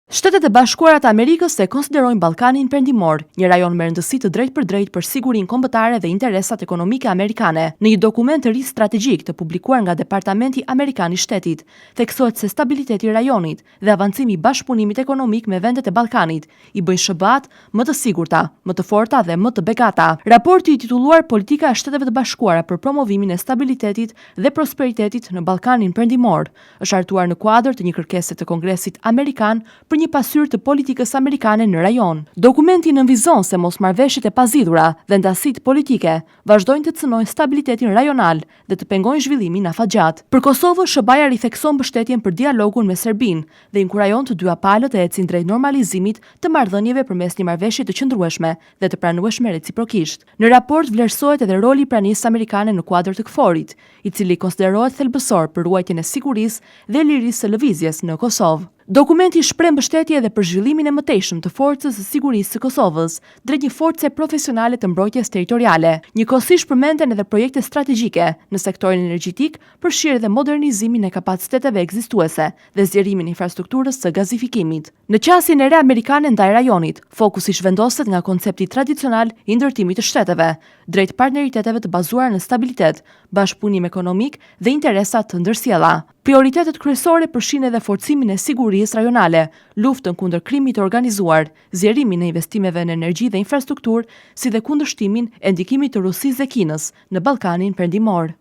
Shtetet e Bashkuara të Amerikës e konsiderojnë Ballkanin Perëndimor një rajon me rëndësi të drejtë për sigurinë kombëtare dhe interesat ekonomike amerikane. Në një dokument të ri strategjik të publikuar nga Departamenti Amerikan i Shtetit, theksohet se stabiliteti i rajonit dhe avancimi i bashkëpunimit ekonomik me vendet e Ballkanit i bëjnë SBA-t më të sigurta, më të forta dhe më të begata. Raporti i titulluar Politika e Shteteve të Bashkuara për promovimin e stabilitetit dhe prosperitetit në Ballkanin Perëndimor është hartuar në kuadër të një kërkese të Kongresit Amerikan për një pasyrë të politikës amerikane në rajon. Dokumenti nënvizon se mosmarrëveshjet e pazidhura dhe ndasitë politike vazhdojnë të cënojnë stabilitetin rajonal dhe të pengojnë zhvillimin afatgjat. Për Kosovë, SBA-ja rithekson mbështetjen për dialogun me Serbinë dhe inkurajon të dyja palët të ecin drejt normalizimit të marrëdhënieve përmes një marrëveshje të qëndrueshme dhe të pranueshme reciprokisht. Në raport vlerësohet edhe roli i pranisë amerikane në kuadër të KFOR-it, i cili konsiderohet thelbësor për ruajtjen e sigurisë dhe lirisë së lëvizjes në Kosovë. Dokumenti shpreh mbështetje edhe për zhvillimin e mëtejshëm të forcës së sigurisë së Kosovës drejt një force profesionale të mbrojtjes territoriale. Njëkohësisht përmenden edhe projekte strategjike në sektorin energjetik, përfshirë edhe modernizimin e kapaciteteve ekzistuese dhe zgjerimin e infrastrukturës së gazifikimit. Në qasjen e re amerikane ndaj rajonit, fokusi zhvendoset nga koncepti tradicional i ndërtimit të shteteve, drejt partneriteteve të bazuara në stabilitet, bashkëpunim ekonomik dhe interesa të ndërsjella. Prioritetet kryesore përfshin edhe forcimin e sigurisë rajonale, luftën kundër krimit të organizuar, zgjerimin e investimeve në energji dhe infrastrukturë, si dhe kundërshtimin e ndikimit të Rusisë dhe Kinës në Ballkanin Perëndimor.